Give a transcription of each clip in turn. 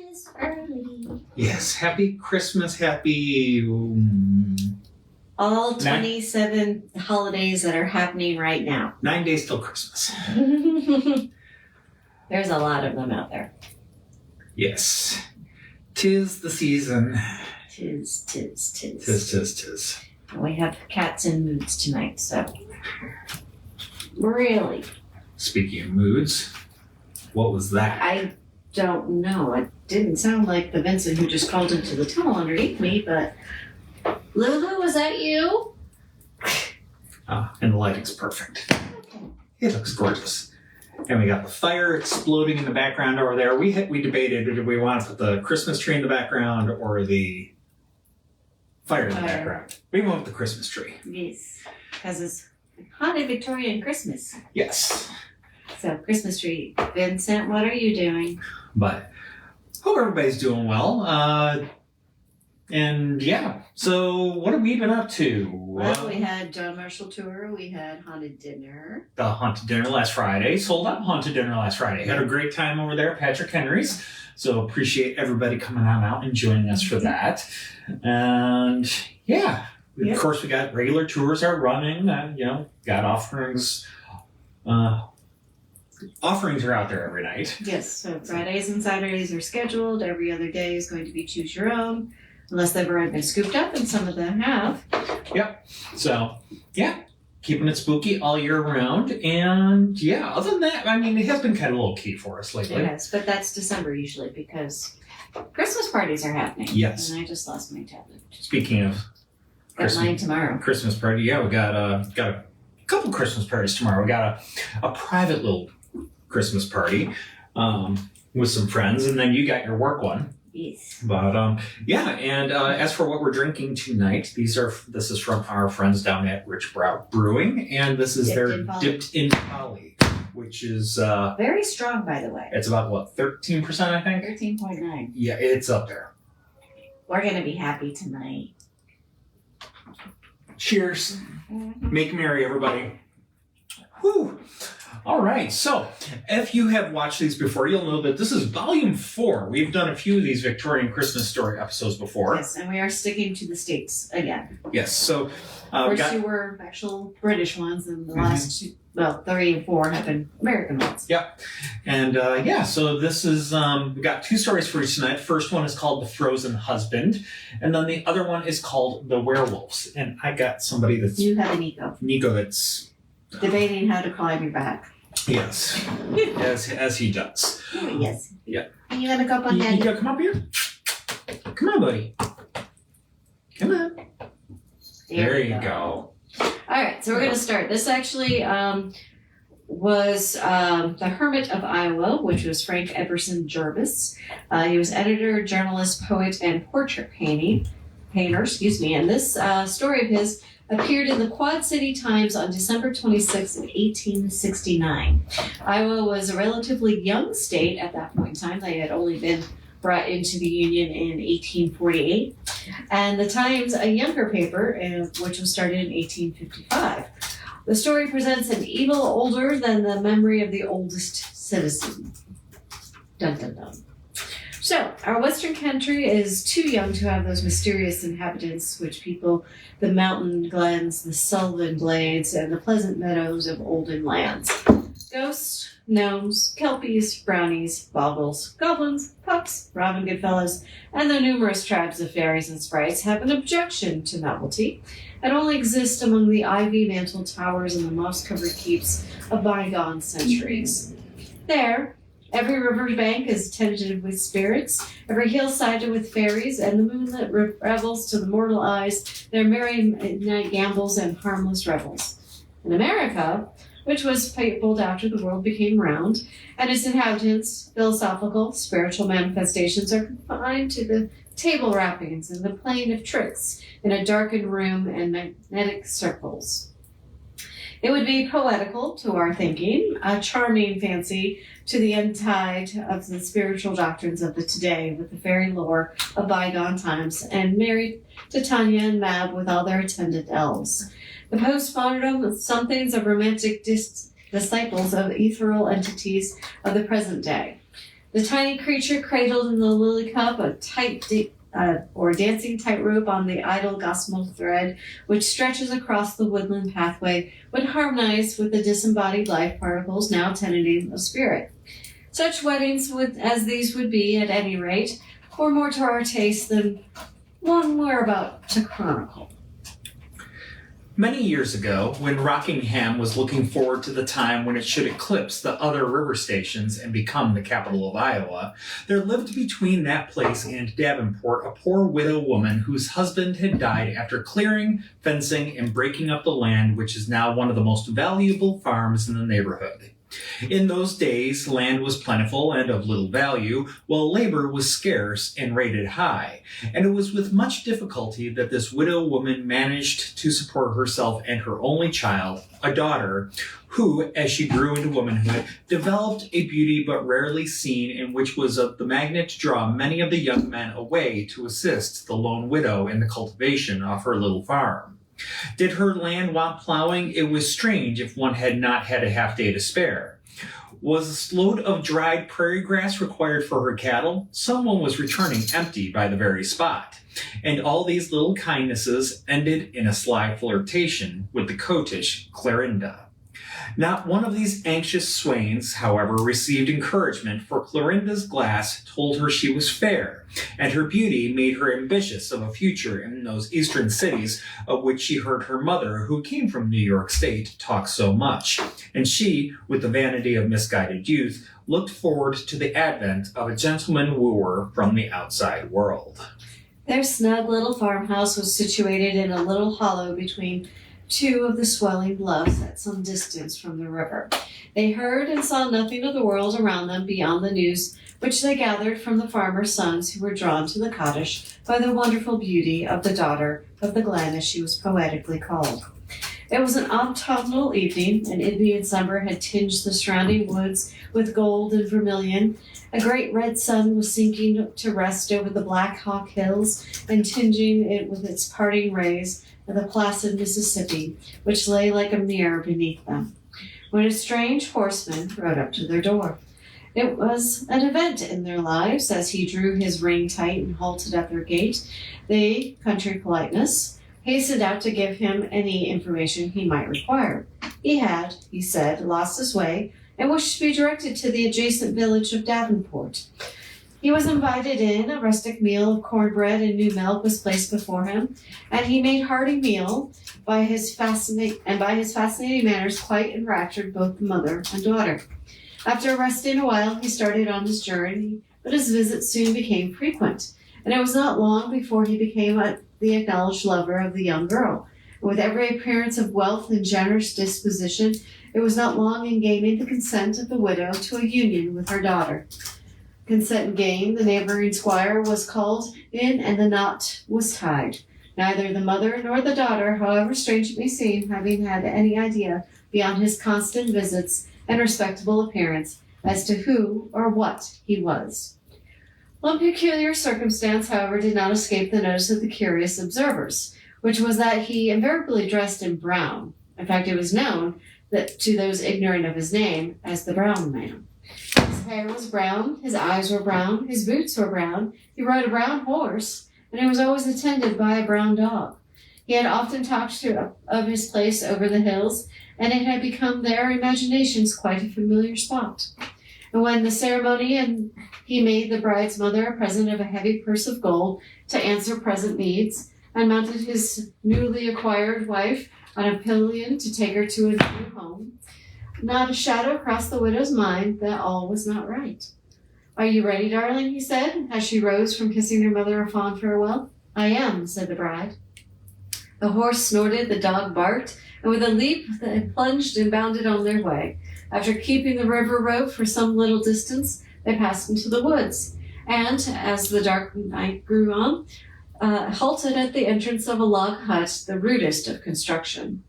Christmas early. Yes, happy Christmas, happy... All 27 holidays that are happening right now. 9 days till Christmas. There's a lot of them out there. Yes. 'Tis the season. Tis. Tis. We have cats in moods tonight, so. Really? Speaking of moods, what was that? I don't know. It didn't sound like the Vincent who just called into the tunnel underneath me, but Lulu, was that you? And the lighting's perfect. It looks gorgeous. And we got the fire exploding in the background over there. We debated, did we want to put the Christmas tree in the background or the fire in the background? We went with the Christmas tree. Yes, because it's haunted Victorian Christmas. Yes. So, Christmas tree. Vincent, what are you doing? But hope everybody's doing well. And yeah, so what have we been up to? Well, we had John Marshall tour. We had haunted dinner. The haunted dinner last Friday. Sold out haunted dinner last Friday. Had a great time over there at Patrick Henry's. So appreciate everybody coming on out and joining us for that. And yeah, of course we got regular tours are running. Got offerings. Offerings are out there every night. Yes, so Fridays and Saturdays are scheduled. Every other day is going to be choose your own. Unless they've already been scooped up, and some of them have. Yep. So, yeah, keeping it spooky all year round. And, yeah, other than that, I mean, it has been kind of low key for us lately. Yes, but that's December usually because Christmas parties are happening. Yes. And I just lost my tablet. Speaking of got mine tomorrow. Christmas party, yeah, we got a couple Christmas parties tomorrow. We got a private little Christmas party with some friends, and then you got your work one. Yes. But yeah, and as for what we're drinking tonight, this is from our friends down at Rich Brewing, and this is their Dipped in Folly, which is very strong, by the way. It's about what, 13%, I think. 13.9. Yeah, it's up there. We're gonna be happy tonight. Cheers! Make merry, everybody. Whew. All right, so if you have watched these before, you'll know that this is volume 4. We've done a few of these Victorian Christmas story episodes before. Yes, and we are sticking to the States again. Yes, so... First two were actual British ones, and the last two, 3 and 4 have been American ones. Yep. And so this is, we got 2 stories for you tonight. The first one is called The Frozen Husband, and then the other one is called The Werewolves. And I got somebody that's... You have a Nico. Nico that's... debating how to climb your back. Yes, as he does. Oh, yes. Yeah. Are you gonna go up on that? You gotta come up here. Come on, buddy. Come on. There you go. All right, so we're gonna start. This actually was The Hermit of Iowa, which was Frank Ibberson Jervis. He was editor, journalist, poet, and portrait painter. And this story of his appeared in the Quad City Times on December 26, 1869. Iowa was a relatively young state at that point in time. They had only been brought into the Union in 1848. And the Times, a younger paper, which was started in 1855. The story presents an evil older than the memory of the oldest citizen. Dun dun dun. So, our western country is too young to have those mysterious inhabitants which people the mountain glens, the sylvan glades, and the pleasant meadows of olden lands. Ghosts, gnomes, kelpies, brownies, bogles, goblins, pucks, Robin Goodfellows, and the numerous tribes of fairies and sprites have an objection to novelty and only exist among the ivy-mantled towers and the moss-covered keeps of bygone centuries. There, every riverbank is tenanted with spirits, every hill sided with fairies, and the moonlit revels to the mortal eyes their merry midnight gambols and harmless revels. In America, which was peopled after the world became round, and its inhabitants' philosophical, spiritual manifestations are confined to the table rappings and the playing of tricks in a darkened room and magnetic circles. It would be poetical to our thinking, a charming fancy to the untide of the spiritual doctrines of the today with the fairy lore of bygone times, and married to Tanya and Mab with all their attendant elves. The postmodern somethings of romantic disciples of ethereal entities of the present day. The tiny creature cradled in the lily cup, a dancing tightrope on the idle gossamer thread which stretches across the woodland pathway, would harmonize with the disembodied life particles now tenanting the spirit. Such weddings as these would be, at any rate, were more to our taste than one we're about to chronicle. Many years ago, when Rockingham was looking forward to the time when it should eclipse the other river stations and become the capital of Iowa, there lived between that place and Davenport a poor widow woman whose husband had died after clearing, fencing, and breaking up the land which is now one of the most valuable farms in the neighborhood. In those days, land was plentiful and of little value, while labor was scarce and rated high, and it was with much difficulty that this widow woman managed to support herself and her only child, a daughter, who, as she grew into womanhood, developed a beauty but rarely seen and which was of the magnet to draw many of the young men away to assist the lone widow in the cultivation of her little farm. Did her land want plowing? It was strange if one had not had a half day to spare. Was a load of dried prairie grass required for her cattle? Someone was returning empty by the very spot. And all these little kindnesses ended in a sly flirtation with the coquettish Clorinda. Not one of these anxious swains, however, received encouragement, for Clorinda's glass told her she was fair, and her beauty made her ambitious of a future in those eastern cities of which she heard her mother, who came from New York State, talk so much. And she, with the vanity of misguided youth, looked forward to the advent of a gentleman wooer from the outside world. Their snug little farmhouse was situated in a little hollow between two of the swelling bluffs at some distance from the river. They heard and saw nothing of the world around them beyond the news which they gathered from the farmers' sons who were drawn to the cottage by the wonderful beauty of the daughter of the glen, as she was poetically called. It was an autumnal evening. An Indian summer had tinged the surrounding woods with gold and vermilion. A great red sun was sinking to rest over the Black Hawk Hills and tinging it with its parting rays of the placid Mississippi, which lay like a mirror beneath them, when a strange horseman rode up to their door. It was an event in their lives. As he drew his rein tight and halted at their gate, they, country politeness, hastened out to give him any information he might require. He had, he said, lost his way and wished to be directed to the adjacent village of Davenport. He was invited in. A rustic meal of cornbread and new milk was placed before him, and he made hearty meal. By his fascinating manners quite enraptured both the mother and daughter. After resting a while, he started on his journey, but his visits soon became frequent, and it was not long before he became the acknowledged lover of the young girl. And with every appearance of wealth and generous disposition, it was not long in gaining the consent of the widow to a union with her daughter. Consent gained, the neighboring squire was called in, and the knot was tied. Neither the mother nor the daughter, however strange it may seem, having had any idea beyond his constant visits and respectable appearance as to who or what he was. One peculiar circumstance, however, did not escape the notice of the curious observers, which was that he invariably dressed in brown. In fact, it was known that to those ignorant of his name as the Brown Man. His hair was brown, his eyes were brown, his boots were brown, he rode a brown horse, and he was always attended by a brown dog. He had often talked of his place over the hills, and it had become their imaginations quite a familiar spot. And when the ceremony and he made the bride's mother a present of a heavy purse of gold to answer present needs, and mounted his newly acquired wife on a pillion to take her to a new home, not a shadow crossed the widow's mind that all was not right. "Are you ready, darling?" he said, as she rose from kissing her mother a fond farewell. "I am," said the bride. The horse snorted, the dog barked, and with a leap they plunged and bounded on their way. After keeping the river road for some little distance, they passed into the woods, and, as the dark night grew on, halted at the entrance of a log hut, the rudest of construction.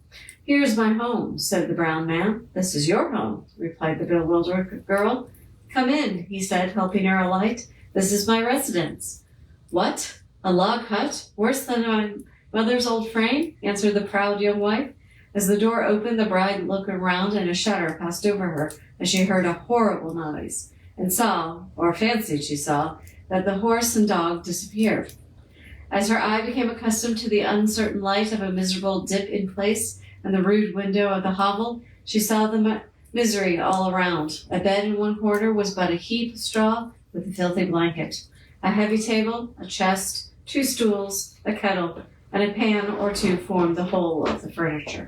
"Here is my home," said the brown man. "This is your home," replied the bewildered girl. "Come in," he said, helping her alight. "This is my residence." "What? A log hut? Worse than my mother's old frame?" answered the proud young wife. As the door opened, the bride looked around, and a shudder passed over her as she heard a horrible noise. and saw, or fancied she saw, that the horse and dog disappeared. As her eye became accustomed to the uncertain light of a miserable dip in place and the rude window of the hovel, she saw the misery all around. A bed in one corner was but a heap of straw with a filthy blanket. A heavy table, a chest, 2 stools, a kettle, and a pan or 2 formed the whole of the furniture.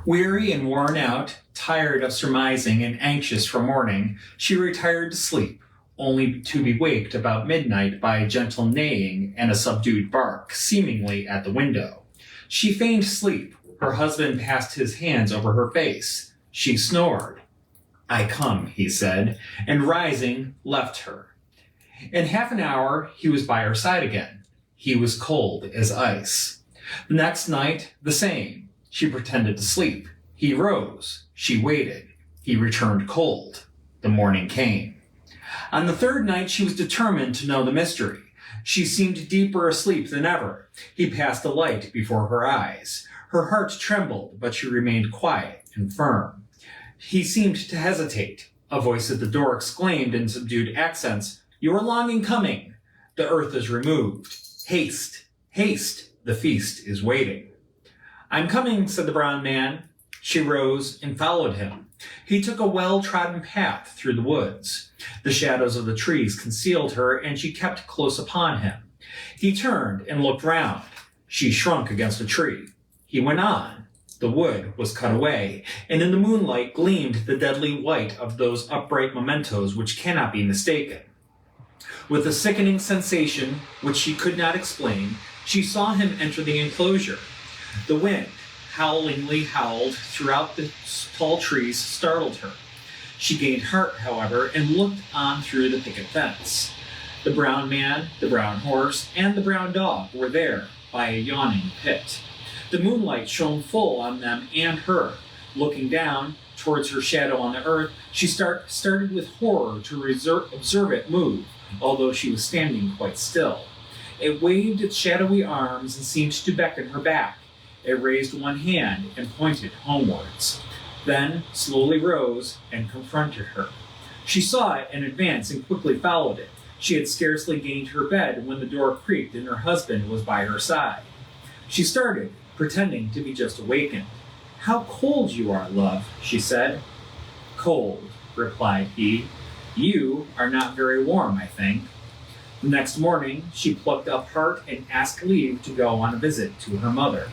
Weary and worn out, tired of surmising and anxious for morning, she retired to sleep, only to be waked about midnight by a gentle neighing and a subdued bark, seemingly at the window. She feigned sleep. Her husband passed his hands over her face. She snored. "I come," he said, and rising, left her. In half an hour, he was by her side again. He was cold as ice. The next night, the same. She pretended to sleep. He rose. She waited. He returned cold. The morning came. On the 3rd night, she was determined to know the mystery. She seemed deeper asleep than ever. He passed a light before her eyes. Her heart trembled, but she remained quiet and firm. He seemed to hesitate. A voice at the door exclaimed in subdued accents, "You are long in coming. The earth is removed. Haste, haste, the feast is waiting." "I'm coming," said the brown man. She rose and followed him. He took a well-trodden path through the woods. The shadows of the trees concealed her, and she kept close upon him. He turned and looked round. She shrunk against a tree. He went on. The wood was cut away, and in the moonlight gleamed the deadly white of those upright mementos which cannot be mistaken. With a sickening sensation, which she could not explain, she saw him enter the enclosure. The wind, howlingly howled throughout the tall trees, startled her. She gained heart, however, and looked on through the picket fence. The brown man, the brown horse, and the brown dog were there by a yawning pit. The moonlight shone full on them and her. Looking down towards her shadow on the earth, she started with horror to observe it move, although she was standing quite still. It waved its shadowy arms and seemed to beckon her back. It raised one hand and pointed homewards, then slowly rose and confronted her. She saw it and advanced and quickly followed it. She had scarcely gained her bed when the door creaked and her husband was by her side. She started, pretending to be just awakened. "How cold you are, love," she said. "Cold," replied he. "You are not very warm, I think." The next morning, she plucked up heart and asked leave to go on a visit to her mother.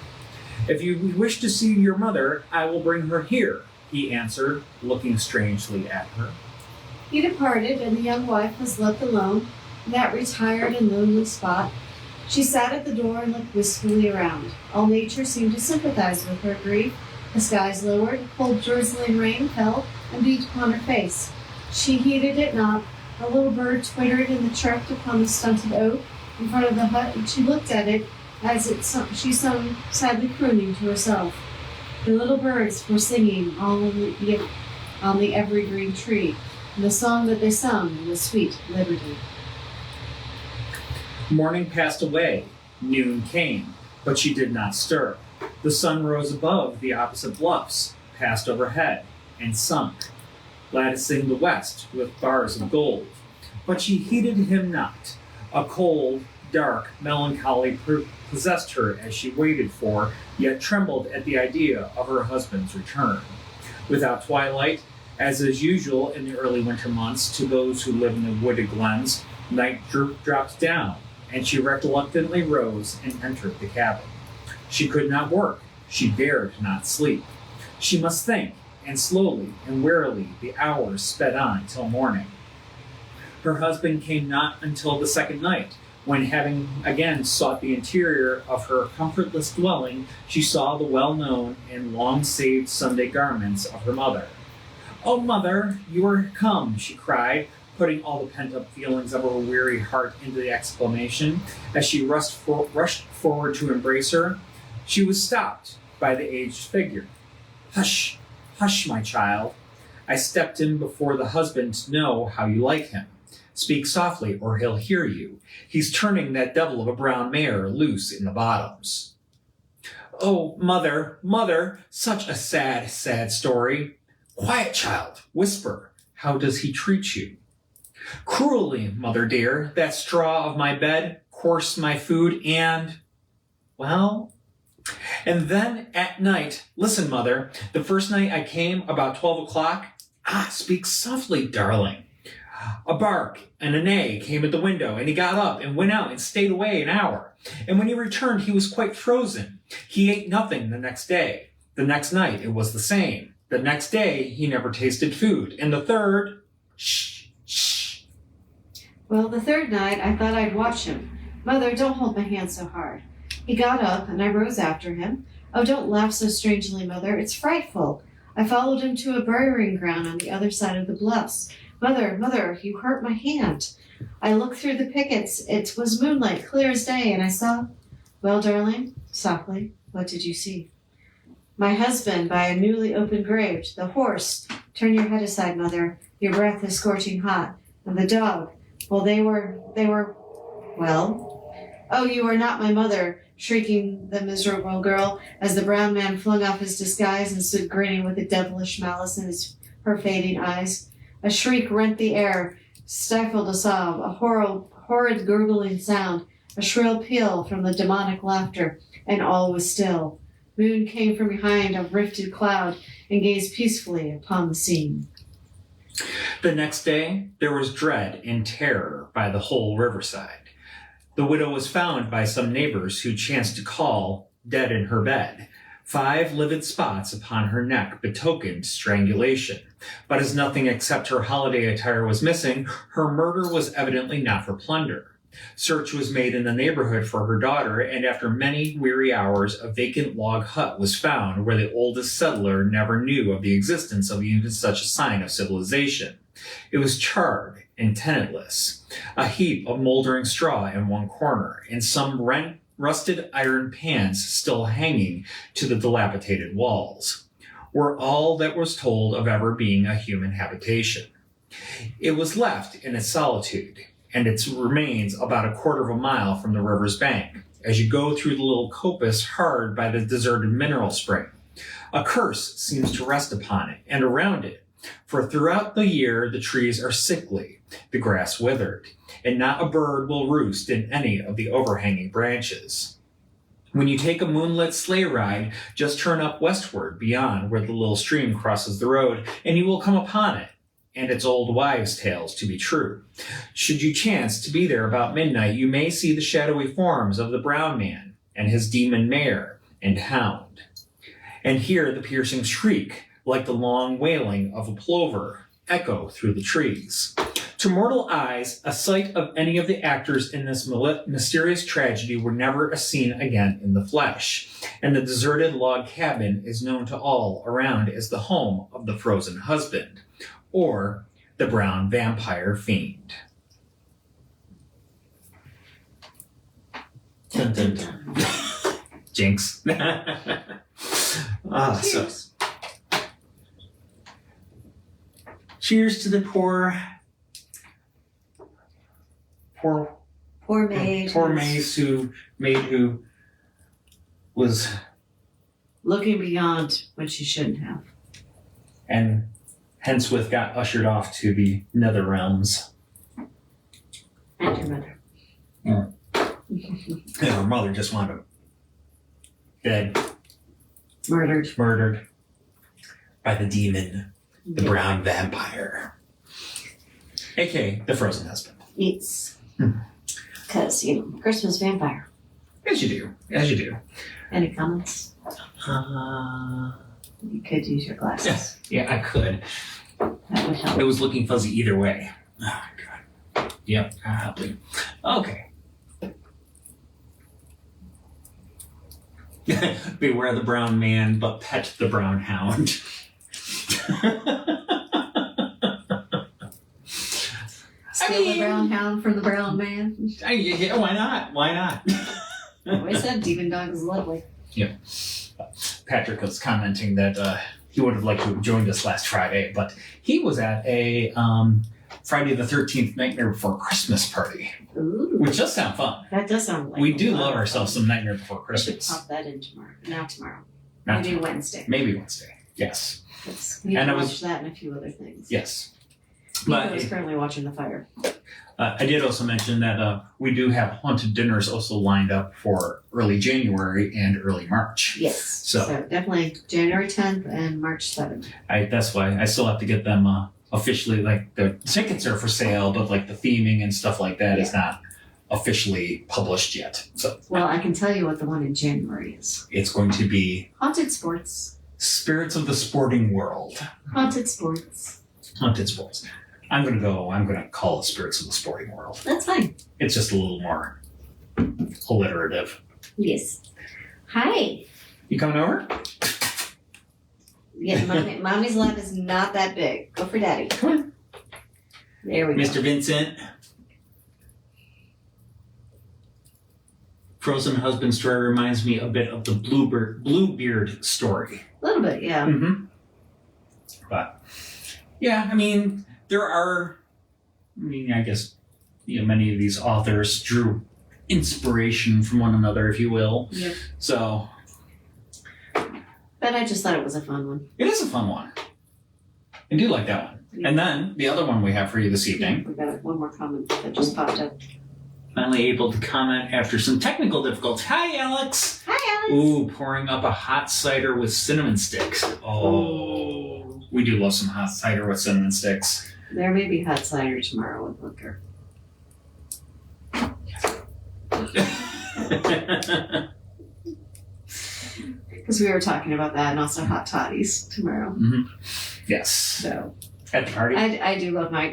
"If you wish to see your mother, I will bring her here," he answered, looking strangely at her. He departed, and the young wife was left alone in that retired and lonely spot. She sat at the door and looked wistfully around. All nature seemed to sympathize with her grief. The skies lowered, cold drizzling rain fell and beat upon her face. She heeded it not. A little bird twittered and chirped upon the stunted oak in front of the hut, and she looked at it as she sung, sadly crooning to herself. The little birds were singing on the evergreen tree, and the song that they sung was sweet liberty. Morning passed away. Noon came, but she did not stir. The sun rose above the opposite bluffs, passed overhead, and sunk, latticing the west with bars of gold. But she heeded him not. A cold, dark melancholy possessed her as she waited for, yet trembled at the idea of her husband's return. Without twilight, as is usual in the early winter months to those who live in the wooded glens, night dropped down, and she reluctantly rose and entered the cabin. She could not work. She dared not sleep. She must think, and slowly and wearily the hours sped on till morning. Her husband came not until the 2nd night, when, having again sought the interior of her comfortless dwelling, she saw the well-known and long-saved Sunday garments of her mother. "Oh, mother, you are come," she cried, putting all the pent-up feelings of her weary heart into the exclamation. As she rushed forward to embrace her, she was stopped by the aged figure. "Hush, hush, my child. I stepped in before the husband to know how you like him. Speak softly, or he'll hear you. He's turning that devil of a brown mare loose in the bottoms." "Oh, mother, mother, such a sad, sad story." "Quiet, child, whisper. How does he treat you? Cruelly, mother dear. That straw of my bed, coarse my food, and, well... And then at night, listen, mother, the first night I came about 12 o'clock, speak softly, darling. A bark and a neigh came at the window, and he got up and went out and stayed away an hour. And when he returned, he was quite frozen. He ate nothing the next day. The next night, it was the same. The next day, he never tasted food. And the third, shh. Well, the third night, I thought I'd watch him. Mother, don't hold my hand so hard. He got up, and I rose after him. Oh, don't laugh so strangely, Mother. It's frightful. I followed him to a burying ground on the other side of the bluffs. Mother, you hurt my hand. I looked through the pickets. It was moonlight, clear as day, and I saw... Well, darling, softly, what did you see? My husband by a newly opened grave. The horse. Turn your head aside, Mother. Your breath is scorching hot. And the dog. Well, they were... Well? Oh, you are not my mother, shrieking the miserable girl, as the brown man flung off his disguise and stood grinning with a devilish malice in her fading eyes. A shriek rent the air, stifled a sob, a horrid gurgling sound, a shrill peal from the demonic laughter, and all was still. Moon came from behind a rifted cloud and gazed peacefully upon the scene. The next day, there was dread and terror by the whole riverside. The widow was found by some neighbors who chanced to call, dead in her bed. 5 livid spots upon her neck betokened strangulation. But as nothing except her holiday attire was missing, her murder was evidently not for plunder. Search was made in the neighborhood for her daughter, and after many weary hours, a vacant log hut was found where the oldest settler never knew of the existence of even such a sign of civilization. It was charred and tenantless, a heap of moldering straw in one corner, and some rusted iron pans still hanging to the dilapidated walls, were all that was told of ever being a human habitation. It was left in its solitude, and its remains about a quarter of a mile from the river's bank, as you go through the little coppice hard by the deserted mineral spring. A curse seems to rest upon it and around it, for throughout the year the trees are sickly, the grass withered, and not a bird will roost in any of the overhanging branches. When you take a moonlit sleigh ride, just turn up westward beyond where the little stream crosses the road, and you will come upon it, and its old wives' tales to be true. Should you chance to be there about midnight, you may see the shadowy forms of the brown man and his demon mare and hound, and hear the piercing shriek, like the long wailing of a plover, echo through the trees. To mortal eyes, a sight of any of the actors in this mysterious tragedy were never seen again in the flesh, and the deserted log cabin is known to all around as the home of the frozen husband, or the brown vampire fiend. Dun, dun, dun. Jinx. Cheers. Cheers to the poor maid. Poor maid who was looking beyond when she shouldn't have. And henceforth got ushered off to the nether realms. And her mother. And her mother just wanted him dead. Murdered by the demon, the brown vampire. A.K.A. the frozen husband. It's because, Christmas vampire. As you do. Any comments? You could use your glasses. Yeah, I could. That would help. It was looking fuzzy either way. Oh, God. Yep, happily. Okay. Beware the brown man, but pet the brown hound. Steal the brown hound from the brown man. Yeah, why not? Why not? Always said demon dog is lovely. Yeah. Patrick was commenting that he would have liked to have joined us last Friday, but he was at a Friday the 13th Nightmare Before Christmas party. Ooh. Which does sound fun. That does sound like we do love ourselves some Nightmare Before We should Christmas. pop that in tomorrow. Not tomorrow. Not Maybe tomorrow. Wednesday. Maybe Wednesday. Yes. We need And to I watch was- that and a few other things. Yes. Nico is currently watching the fire. I did also mention that we do have haunted dinners also lined up for early January and early March. Yes. So definitely January 10th and March 7th. That's why I still have to get them officially, like the tickets are for sale, but like the theming and stuff like that is not officially published yet. So well, I can tell you what the one in January is. It's going to be Haunted Sports. Spirits of the Sporting World. Haunted Sports. Haunted Sports. I'm going to call it Spirits of the Sporting World. That's fine. It's just a little more alliterative. Yes. Hi. You coming over? Yeah, mommy's lap is not that big. Go for daddy. Come on. There we go. Mr. Vincent. Frozen Husband story reminds me a bit of the Bluebeard story. A little bit, yeah. Mm-hmm. But, yeah, I mean, I guess, many of these authors drew inspiration from one another, if you will. Yep. So. But I just thought it was a fun one. It is a fun one. I do like that one. Yeah. And then, the other one we have for you this evening. We've got one more comment that just popped up. Finally able to comment after some technical difficulties. Hi, Alex. Hi, Alex. Ooh, pouring up a hot cider with cinnamon sticks. Oh, we do love some hot cider with cinnamon sticks. There may be hot cider tomorrow with liquor. Because we were talking about that, and also hot toddies tomorrow. Mm-hmm. Yes. So at the party, I do love my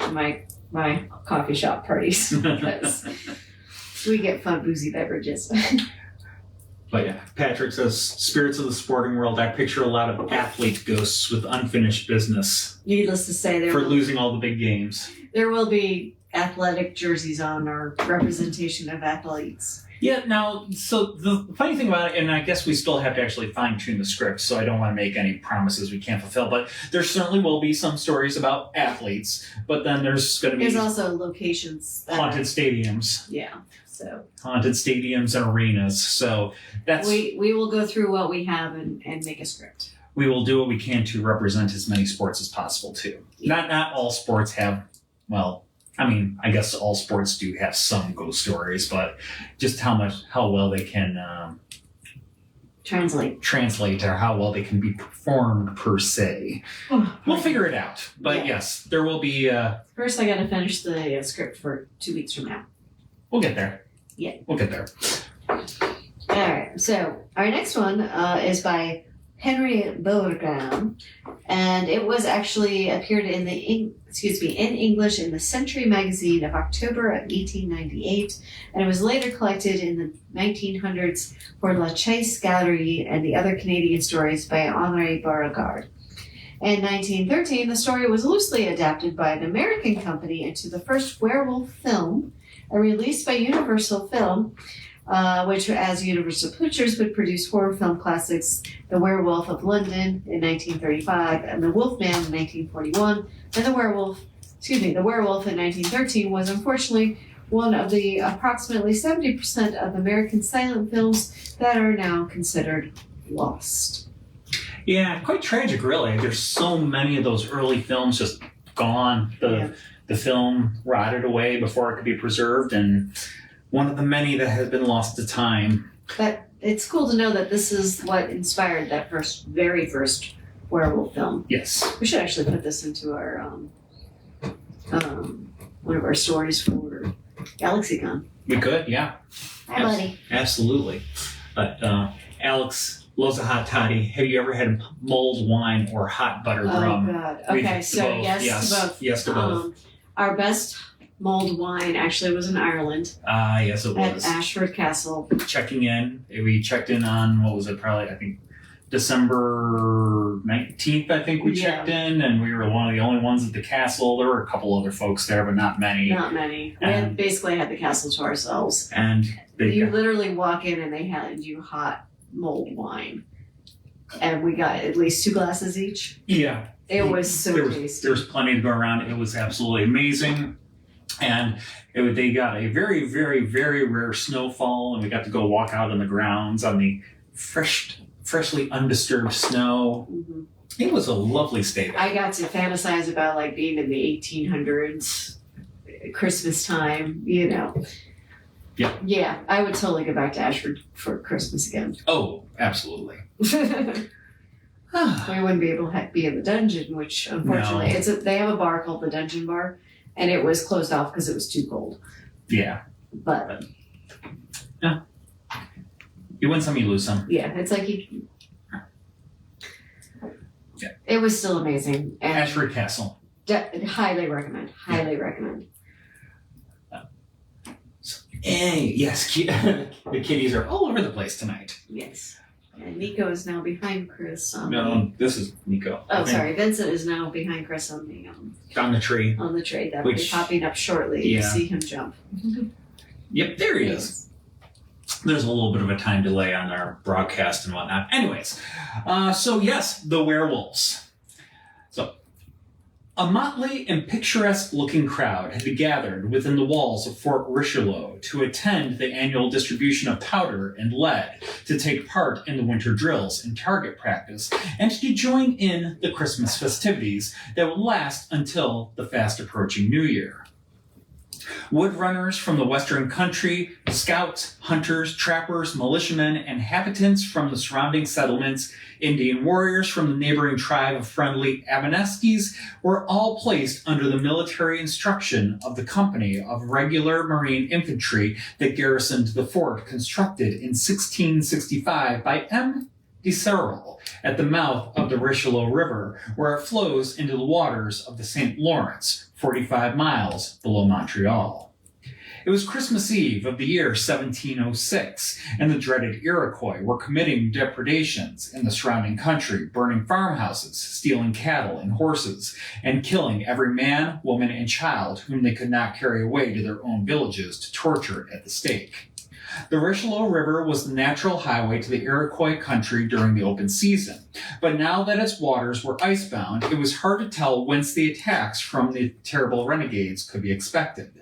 coffee shop parties because we get fun boozy beverages. But yeah, Patrick says, Spirits of the Sporting World, I picture a lot of athlete ghosts with unfinished business. Needless to say, losing all the big games. There will be athletic jerseys on or representation of athletes. Yeah, now, so the funny thing about it, and I guess we still have to actually fine-tune the script, so I don't want to make any promises we can't fulfill, but there certainly will be some stories about athletes, but then there's going to be... There's also locations that haunted stadiums. Yeah, so... Haunted stadiums and arenas, so that's... We will go through what we have and make a script. We will do what we can to represent as many sports as possible, too. Yeah. Not all sports have, well... I mean, I guess all sports do have some ghost stories, but just how well they can translate or how well they can be performed per se. We'll figure it out. But yes, there will be... First, I got to finish the script for 2 weeks from now. We'll get there. Yeah. We'll get there. All right. So our next one is by Henry Beaugrand, and it was actually appeared in in English in the Century magazine of October of 1898, and it was later collected in the 1900s for La Chaise Gallery and the Other Canadian Stories by Henri Beauregard. In 1913, the story was loosely adapted by an American company into the first werewolf film, and released by Universal Film, which, as Universal Pictures, would produce horror film classics The Werewolf of London in 1935 and The Wolfman in 1941. And The Werewolf in 1913 was unfortunately one of the approximately 70% of American silent films that are now considered lost. Yeah, quite tragic, really. There's so many of those early films just gone. The film rotted away before it could be preserved, and one of the many that has been lost to time. But it's cool to know that this is what inspired that very first werewolf film. Yes. We should actually put this into our one of our stories for GalaxyCon. We could, yeah. Hi, buddy. Absolutely. But Alex loves a hot toddy. Have you ever had mulled wine or hot buttered rum? Oh, God. Okay, so yes to both. Yes to both. Our best mulled wine actually was in Ireland. Yes, it was. At Ashford Castle. Checking in. We checked in on, what was it, probably, I think, December 19th, I think we checked in, and we were one of the only ones at the castle. There were a couple other folks there, but not many. Not many. We basically had the castle to ourselves. And you literally walk in and they hand you hot mulled wine. And we got at least 2 glasses each. Yeah. It was so tasty. There was plenty to go around. It was absolutely amazing. And they got a very, very, very rare snowfall, and we got to go walk out on the grounds on the freshly undisturbed snow. Mm-hmm. It was a lovely stay there. I got to fantasize about like being in the 1800s, Christmas time, you know. Yeah. Yeah, I would totally go back to Ashford for Christmas again. Oh, absolutely. We wouldn't be able to be in the dungeon, which unfortunately, they have a bar called the Dungeon Bar, and it was closed off because it was too cold. Yeah. But yeah, you win some, you lose some. Yeah, it's like it was still amazing. And Ashford Castle. Highly recommend. Highly recommend. Yes, the kitties are all over the place tonight. Yes. And Nico is now behind Chris. This is Nico. Oh, sorry. Vincent is now behind Chris on the tree. On the tree. That will be popping up shortly. You see him jump. Yep, there he is. There's a little bit of a time delay on our broadcast and whatnot. Anyways, so yes, the werewolves. So, a motley and picturesque-looking crowd had gathered within the walls of Fort Richelieu to attend the annual distribution of powder and lead, to take part in the winter drills and target practice, and to join in the Christmas festivities that would last until the fast-approaching New Year. Woodrunners from the western country, scouts, hunters, trappers, militiamen, and inhabitants from the surrounding settlements, Indian warriors from the neighboring tribe of friendly Abeneskis were all placed under the military instruction of the company of regular Marine infantry that garrisoned the fort, constructed in 1665 by M. de Serral at the mouth of the Richelieu River, where it flows into the waters of the St. Lawrence, 45 miles below Montreal. It was Christmas Eve of the year 1706, and the dreaded Iroquois were committing depredations in the surrounding country, burning farmhouses, stealing cattle and horses, and killing every man, woman, and child whom they could not carry away to their own villages to torture at the stake. The Richelieu River was the natural highway to the Iroquois country during the open season, but now that its waters were icebound, it was hard to tell whence the attacks from the terrible renegades could be expected.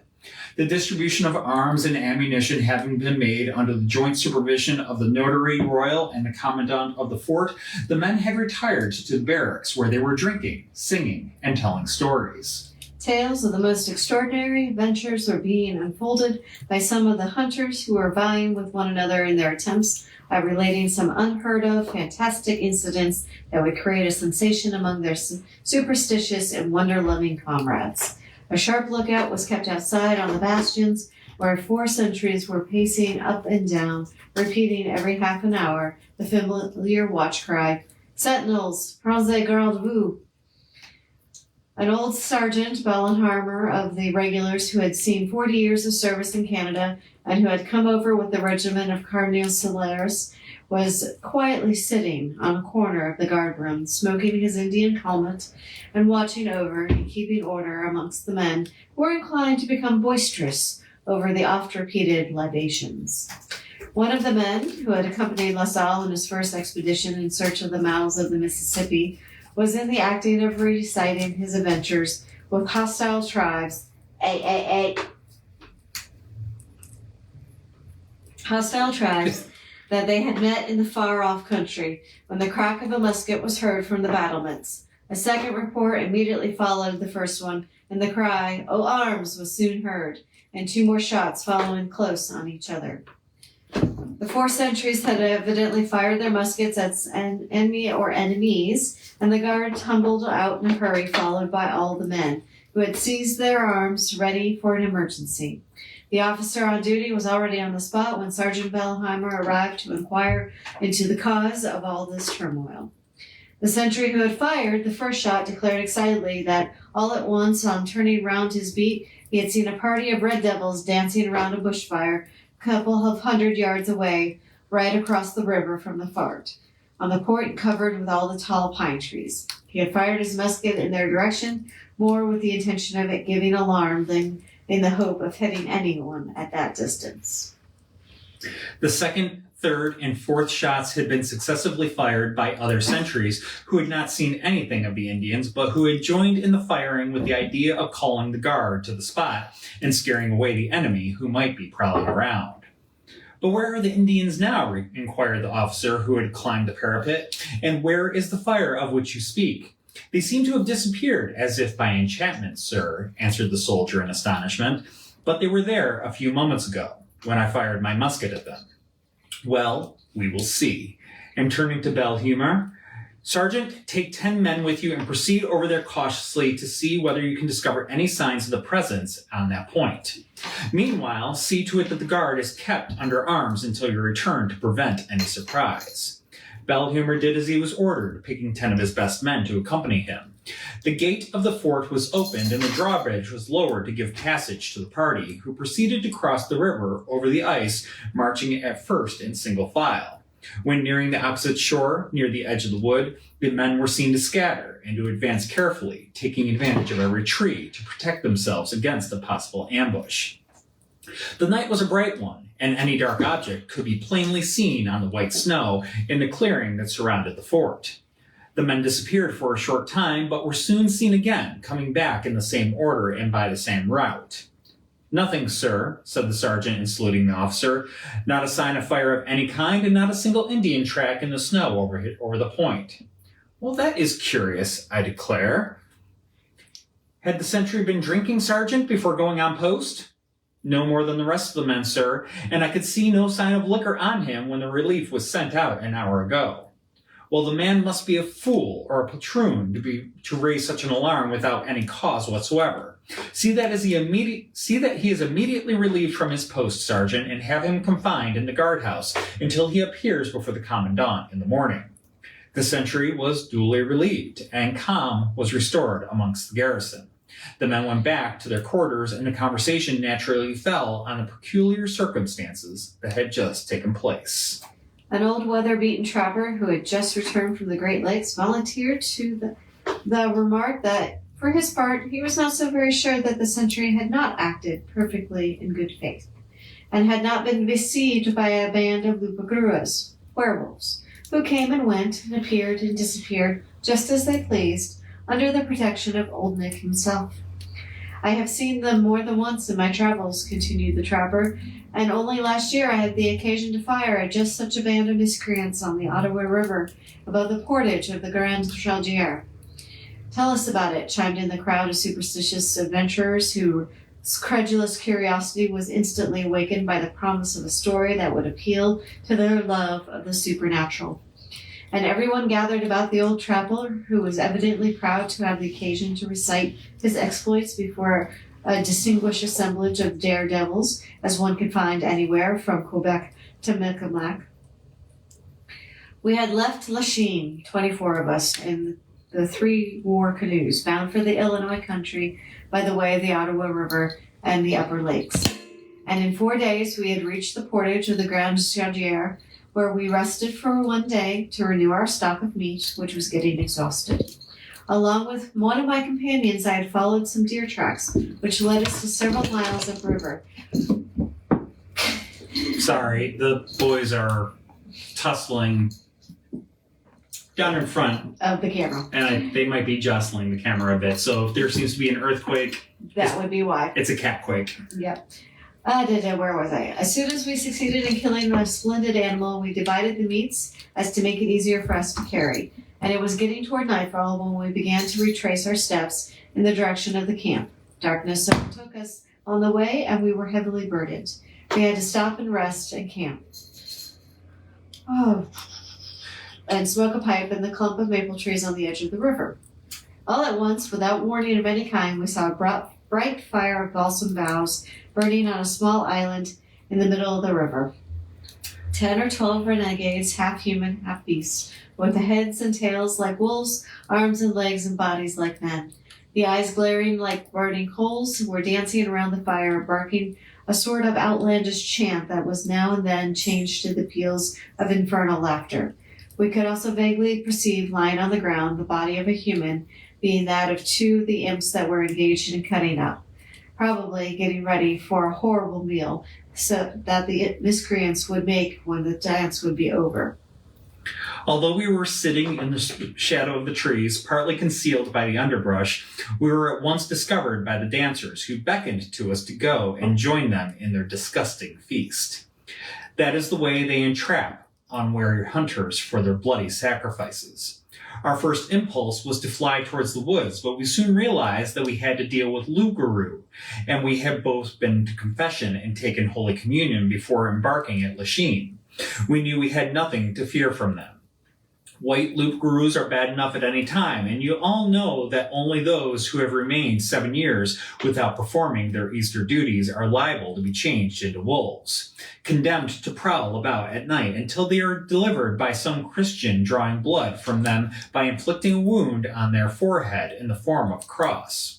The distribution of arms and ammunition having been made under the joint supervision of the Notary Royal and the Commandant of the fort, the men had retired to the barracks where they were drinking, singing, and telling stories. Tales of the most extraordinary adventures were being unfolded by some of the hunters who were vying with one another in their attempts at relating some unheard of, fantastic incidents that would create a sensation among their superstitious and wonder-loving comrades. A sharp lookout was kept outside on the bastions, where 4 sentries were pacing up and down, repeating every half an hour the familiar watch cry, "Sentinels, prenez garde-vous." An old sergeant, Bellenharmer, of the regulars who had seen 40 years of service in Canada and who had come over with the regiment of Cardinal Solares, was quietly sitting on a corner of the guardroom, smoking his Indian helmet and watching over and keeping order amongst the men who were inclined to become boisterous over the oft-repeated libations. One of the men, who had accompanied La Salle in his first expedition in search of the mouths of the Mississippi, was in the acting of reciting his adventures with hostile tribes. Hostile tribes that they had met in the far-off country, when the crack of a musket was heard from the battlements. A second report immediately followed the first one, and the cry, "Oh, arms!" was soon heard, and 2 more shots following close on each other. The 4 sentries had evidently fired their muskets at an enemy or enemies, and the guard tumbled out in a hurry, followed by all the men, who had seized their arms ready for an emergency. The officer on duty was already on the spot when Sergeant Bellenheimer arrived to inquire into the cause of all this turmoil. The sentry who had fired the first shot declared excitedly that all at once, on turning round his beat, he had seen a party of red devils dancing around a bushfire a couple of 100 yards away, right across the river from the fort, on the point covered with all the tall pine trees. He had fired his musket in their direction, more with the intention of it giving alarm than in the hope of hitting anyone at that distance. The second, third, and fourth shots had been successively fired by other sentries who had not seen anything of the Indians, but who had joined in the firing with the idea of calling the guard to the spot and scaring away the enemy who might be prowling around. "But where are the Indians now?" inquired the officer who had climbed the parapet. "And where is the fire of which you speak?" "They seem to have disappeared, as if by enchantment, sir," answered the soldier in astonishment. "But they were there a few moments ago, when I fired my musket at them." "Well, we will see." And turning to Belhumeur, "Sergeant, take 10 men with you and proceed over there cautiously to see whether you can discover any signs of the presence on that point. Meanwhile, see to it that the guard is kept under arms until your return to prevent any surprise." Belhumeur did as he was ordered, picking 10 of his best men to accompany him. The gate of the fort was opened and the drawbridge was lowered to give passage to the party, who proceeded to cross the river over the ice, marching at first in single file. When nearing the opposite shore, near the edge of the wood, the men were seen to scatter and to advance carefully, taking advantage of every tree to protect themselves against a possible ambush. The night was a bright one, and any dark object could be plainly seen on the white snow in the clearing that surrounded the fort. The men disappeared for a short time, but were soon seen again, coming back in the same order and by the same route. "Nothing, sir," said the sergeant in saluting the officer. "Not a sign of fire of any kind, and not a single Indian track in the snow over the point." "Well, that is curious, I declare." "Had the sentry been drinking, sergeant, before going on post?" "No more than the rest of the men, sir, and I could see no sign of liquor on him when the relief was sent out an hour ago." "Well, the man must be a fool or a poltroon to raise such an alarm without any cause whatsoever. See that he is immediately relieved from his post, sergeant, and have him confined in the guardhouse until he appears before the commandant in the morning." The sentry was duly relieved, and calm was restored amongst the garrison. The men went back to their quarters, and the conversation naturally fell on the peculiar circumstances that had just taken place. An old weather-beaten trapper who had just returned from the Great Lakes volunteered to the remark that, for his part, he was not so very sure that the sentry had not acted perfectly in good faith, and had not been besieged by a band of Lupaguras, werewolves, who came and went, and appeared and disappeared, just as they pleased, under the protection of Old Nick himself. "I have seen them more than once in my travels," continued the trapper, "and only last year I had the occasion to fire at just such a band of miscreants on the Ottawa River, above the portage of the Grand Chaudière." "Tell us about it," chimed in the crowd of superstitious adventurers, whose credulous curiosity was instantly awakened by the promise of a story that would appeal to their love of the supernatural. And everyone gathered about the old trapper, who was evidently proud to have the occasion to recite his exploits before a distinguished assemblage of daredevils, as one could find anywhere from Quebec to Micamac. We had left Lachine, 24 of us, in the 3 war canoes, bound for the Illinois country by the way of the Ottawa River and the Upper Lakes. And in 4 days we had reached the portage of the Grand Chaudière, where we rested for 1 day to renew our stock of meat, which was getting exhausted. Along with one of my companions, I had followed some deer tracks, which led us to several miles upriver. Sorry, the boys are tussling down in front Of the camera. and they might be jostling the camera a bit. So if there seems to be an earthquake, That would be why. it's a catquake. Yep. Where was I? As soon as we succeeded in killing the splendid animal, we divided the meats as to make it easier for us to carry. And it was getting toward nightfall when we began to retrace our steps in the direction of the camp. Darkness overtook us on the way, and we were heavily burdened. We had to stop and rest and camp. And smoke a pipe in the clump of maple trees on the edge of the river. All at once, without warning of any kind, we saw a bright fire of balsam boughs burning on a small island in the middle of the river. 10 or 12 renegades, half human, half beast, with the heads and tails like wolves, arms and legs and bodies like men. The eyes glaring like burning coals, were dancing around the fire, barking a sort of outlandish chant that was now and then changed to the peals of infernal laughter. We could also vaguely perceive, lying on the ground, the body of a human, being that of 2 of the imps that were engaged in cutting up, probably getting ready for a horrible meal so that the miscreants would make when the dance would be over. Although we were sitting in the shadow of the trees, partly concealed by the underbrush, we were at once discovered by the dancers, who beckoned to us to go and join them in their disgusting feast. That is the way they entrap unwary hunters for their bloody sacrifices. Our first impulse was to fly towards the woods, but we soon realized that we had to deal with loup-garou, and we had both been to confession and taken Holy Communion before embarking at Lachine. We knew we had nothing to fear from them. White loup-garous are bad enough at any time, and you all know that only those who have remained 7 years without performing their Easter duties are liable to be changed into wolves, condemned to prowl about at night until they are delivered by some Christian drawing blood from them by inflicting a wound on their forehead in the form of a cross.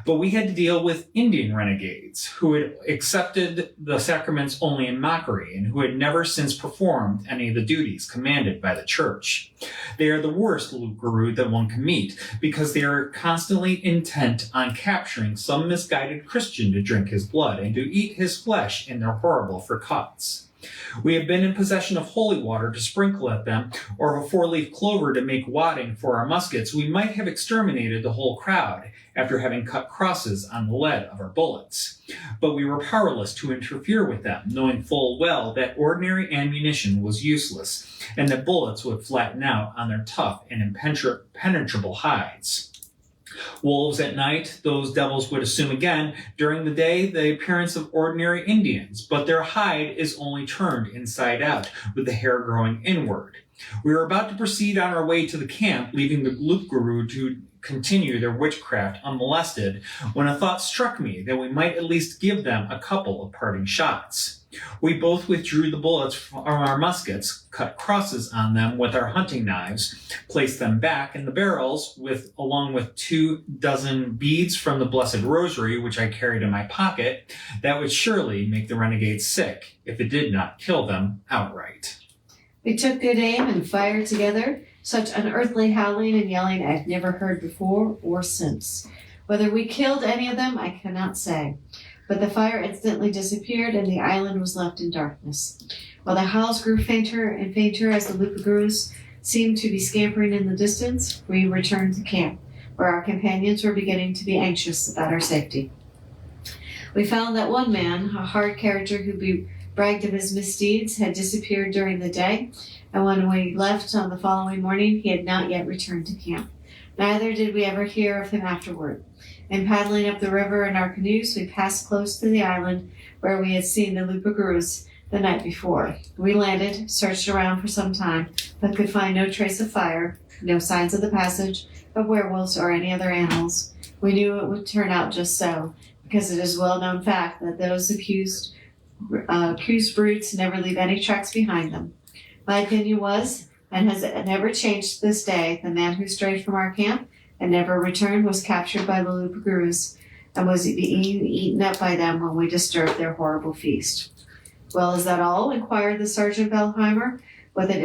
But we had to deal with Indian renegades who had accepted the sacraments only in mockery and who had never since performed any of the duties commanded by the church. They are the worst loup-garou that one can meet because they are constantly intent on capturing some misguided Christian to drink his blood and to eat his flesh in their horrible fricots. We have been in possession of holy water to sprinkle at them, or of a four-leaf clover to make wadding for our muskets. We might have exterminated the whole crowd after having cut crosses on the lead of our bullets. But we were powerless to interfere with them, knowing full well that ordinary ammunition was useless, and that bullets would flatten out on their tough and impenetrable hides. Wolves at night, those devils would assume again, during the day, the appearance of ordinary Indians, but their hide is only turned inside out, with the hair growing inward. We were about to proceed on our way to the camp, leaving the loup-garou to continue their witchcraft unmolested, when a thought struck me that we might at least give them a couple of parting shots. We both withdrew the bullets from our muskets, cut crosses on them with our hunting knives, placed them back in the barrels along with 24 beads from the Blessed Rosary, which I carried in my pocket. That would surely make the renegades sick, if it did not kill them outright. We took good aim and fired together. Such unearthly howling and yelling I've never heard before or since. Whether we killed any of them, I cannot say. But the fire instantly disappeared and the island was left in darkness. While the howls grew fainter and fainter as the loup-garous seemed to be scampering in the distance, we returned to camp, where our companions were beginning to be anxious about our safety. We found that one man, a hard character who bragged of his misdeeds, had disappeared during the day, and when we left on the following morning, he had not yet returned to camp. Neither did we ever hear of him afterward. In paddling up the river in our canoes, we passed close to the island where we had seen the loup-garous the night before. We landed, searched around for some time, but could find no trace of fire, no signs of the passage of werewolves or any other animals. We knew it would turn out just so, because it is a well-known fact that those accused brutes never leave any tracks behind them. My opinion was, and has never changed to this day, the man who strayed from our camp and never returned was captured by the loup-garous and was being eaten up by them when we disturbed their horrible feast. Well, is that all? Inquired the Sergeant Bellheimer with an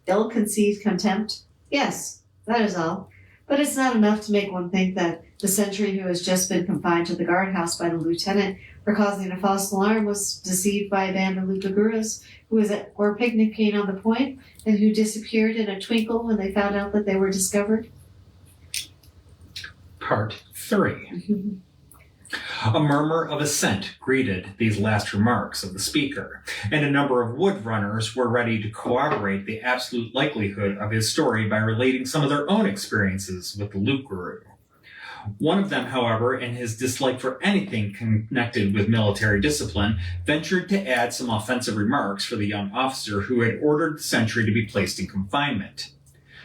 ill-conceived contempt. Yes, that is all. But it's not enough to make one think that the sentry who has just been confined to the guardhouse by the lieutenant for causing a false alarm was deceived by a band of loup-garous who were picnicking on the point and who disappeared in a twinkle when they found out that they were discovered. Part 3. A murmur of assent greeted these last remarks of the speaker, and a number of wood runners were ready to corroborate the absolute likelihood of his story by relating some of their own experiences with the loup-garou. One of them, however, in his dislike for anything connected with military discipline, ventured to add some offensive remarks for the young officer who had ordered the sentry to be placed in confinement.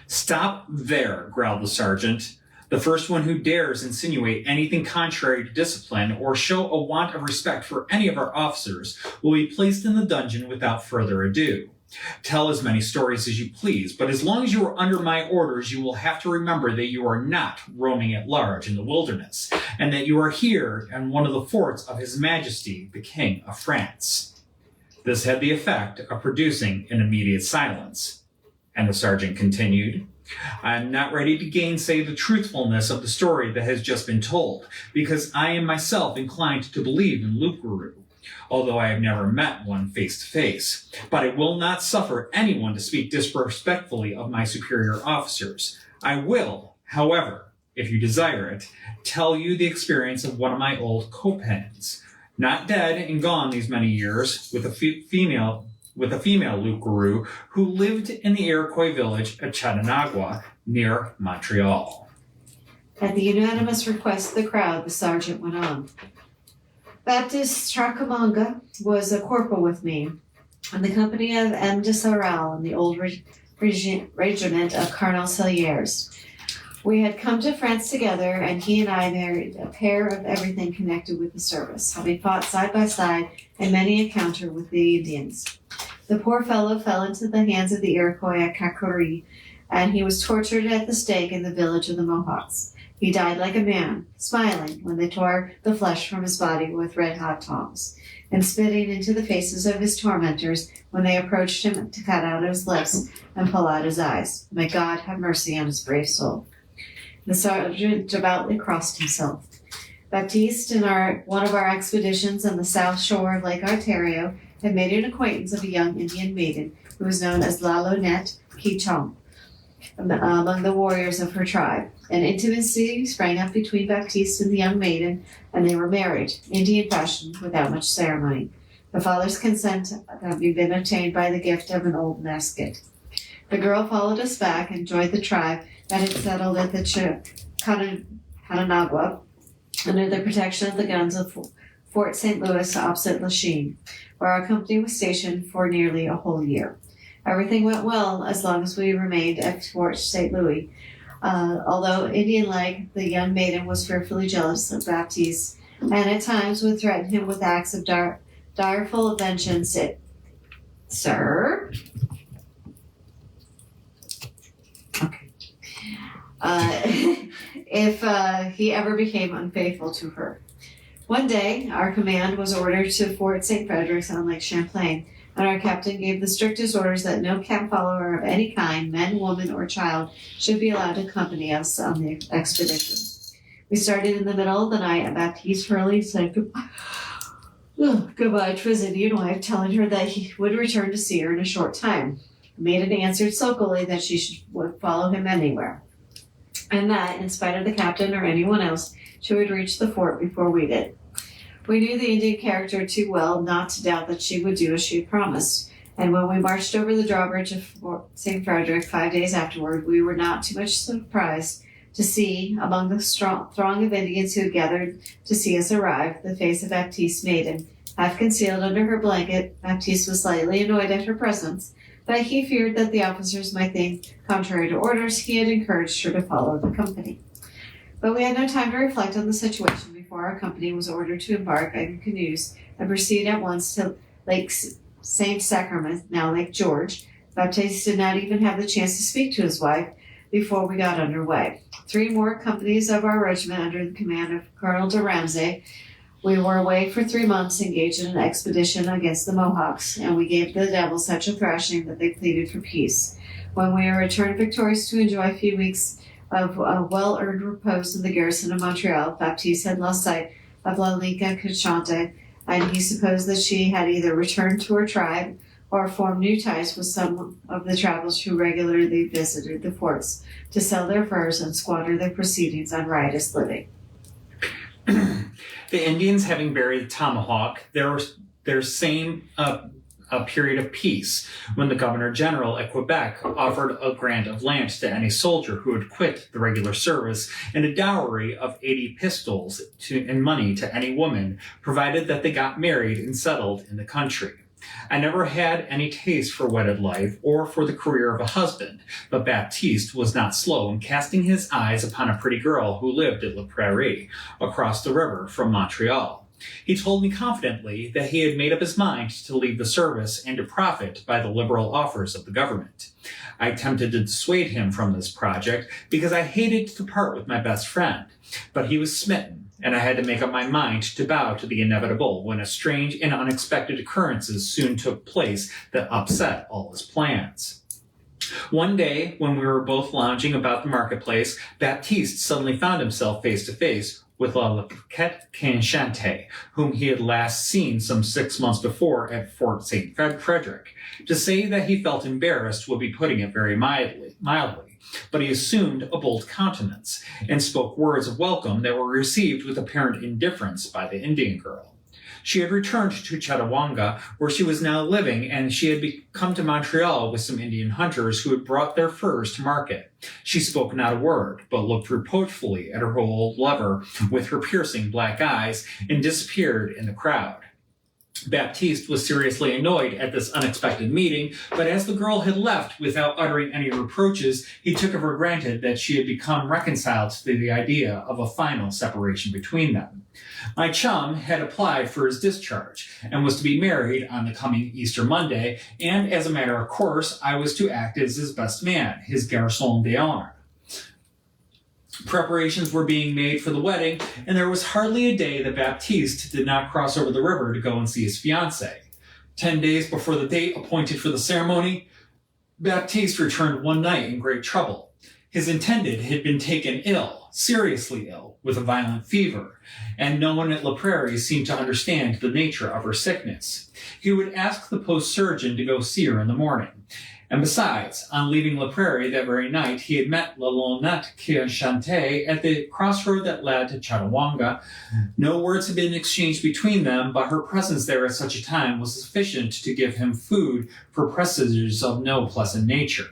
"Stop there," growled the sergeant. "The first one who dares insinuate anything contrary to discipline or show a want of respect for any of our officers will be placed in the dungeon without further ado. Tell as many stories as you please, but as long as you are under my orders, you will have to remember that you are not roaming at large in the wilderness, and that you are here in one of the forts of His Majesty, the King of France." This had the effect of producing an immediate silence, and the sergeant continued, "I am not ready to gainsay the truthfulness of the story that has just been told, because I am myself inclined to believe in loup-garou, although I have never met one face to face. But I will not suffer anyone to speak disrespectfully of my superior officers. I will, however, if you desire it, tell you the experience of one of my old companions, Not dead and gone these many years, with a female loup-garou who lived in the Iroquois village of Chattanooga near Montreal. At the unanimous request of the crowd, the sergeant went on. Baptiste Chickamauga was a corporal with me in the company of M. de Sorel in the old regiment of Colonel Celliers. We had come to France together, and he and I married a pair of everything connected with the service, having fought side by side in many encounter with the Indians. The poor fellow fell into the hands of the Iroquois at Cacouri, and he was tortured at the stake in the village of the Mohawks. He died like a man, smiling when they tore the flesh from his body with red-hot tongs, and spitting into the faces of his tormentors when they approached him to cut out his lips and pull out his eyes. May God have mercy on his brave soul. The sergeant devoutly crossed himself. Baptiste, in one of our expeditions on the south shore of Lake Ontario, had made an acquaintance of a young Indian maiden who was known as La Lonette Quichon among the warriors of her tribe. An intimacy sprang up between Baptiste and the young maiden, and they were married, Indian fashion, without much ceremony, the father's consent having been obtained by the gift of an old musket. The girl followed us back and joined the tribe that had settled at the Chattanooga under the protection of the guns of Fort St. Louis opposite Lachine, where our company was stationed for nearly a whole year. Everything went well as long as we remained at Fort St. Louis. Although Indian-like, the young maiden was fearfully jealous of Baptiste, and at times would threaten him with acts of direful vengeance. Sir? Okay. If he ever became unfaithful to her. One day, our command was ordered to Fort St. Frederick's on Lake Champlain, and our captain gave the strictest orders that no camp follower of any kind, man, woman, or child, should be allowed to accompany us on the expedition. We started in the middle of the night, and Baptiste Hurley said goodbye to his Indian wife, telling her that he would return to see her in a short time. The maiden answered sulkily that she would follow him anywhere, and that, in spite of the captain or anyone else, she would reach the fort before we did. We knew the Indian character too well not to doubt that she would do as she had promised, and when we marched over the drawbridge of Fort St. Frederick 5 days afterward, we were not too much surprised to see, among the throng of Indians who had gathered to see us arrive, the face of Baptiste's maiden. Half concealed under her blanket, Baptiste was slightly annoyed at her presence, but he feared that the officers might think, contrary to orders, he had encouraged her to follow the company. But we had no time to reflect on the situation before our company was ordered to embark in canoes and proceed at once to Lake St. Sacrament, now Lake George. Baptiste did not even have the chance to speak to his wife before we got underway. 3 more companies of our regiment under the command of Colonel de Ramsay. We were away for 3 months, engaged in an expedition against the Mohawks, and we gave the devils such a thrashing that they pleaded for peace. When we returned victorious to enjoy a few weeks of well-earned repose in the garrison of Montreal, Baptiste had lost sight of Lalika Cachante, and he supposed that she had either returned to her tribe or formed new ties with some of the travelers who regularly visited the forts to sell their furs and squander their proceedings on riotous living. The Indians having buried the tomahawk, there came a period of peace when the Governor General at Quebec offered a grant of land to any soldier who would quit the regular service and a dowry of 80 pistols in money to any woman, provided that they got married and settled in the country. I never had any taste for wedded life or for the career of a husband, but Baptiste was not slow in casting his eyes upon a pretty girl who lived at La Prairie, across the river from Montreal. He told me confidently that he had made up his mind to leave the service and to profit by the liberal offers of the government. I attempted to dissuade him from this project because I hated to part with my best friend, but he was smitten, and I had to make up my mind to bow to the inevitable when a strange and unexpected occurrences soon took place that upset all his plans. One day, when we were both lounging about the marketplace, Baptiste suddenly found himself face to face with La Laquette Canchante, whom he had last seen some 6 months before at Fort St. Frederick. To say that he felt embarrassed would be putting it very mildly, but he assumed a bold countenance and spoke words of welcome that were received with apparent indifference by the Indian girl. She had returned to Chattawanga, where she was now living, and she had come to Montreal with some Indian hunters who had brought their furs to market. She spoke not a word, but looked reproachfully at her old lover with her piercing black eyes and disappeared in the crowd. Baptiste was seriously annoyed at this unexpected meeting, but as the girl had left without uttering any reproaches, he took it for granted that she had become reconciled to the idea of a final separation between them. My chum had applied for his discharge and was to be married on the coming Easter Monday, and as a matter of course, I was to act as his best man, his garçon d'honneur. Preparations were being made for the wedding, and there was hardly a day that Baptiste did not cross over the river to go and see his fiancée. 10 days before the date appointed for the ceremony, Baptiste returned one night in great trouble. His intended had been taken ill, seriously ill, with a violent fever, and no one at La Prairie seemed to understand the nature of her sickness. He would ask the post-surgeon to go see her in the morning. And besides, on leaving La Prairie that very night, he had met La Lorgnette Enchantée at the crossroad that led to Chattawanga. No words had been exchanged between them, but her presence there at such a time was sufficient to give him food for presages of no pleasant nature.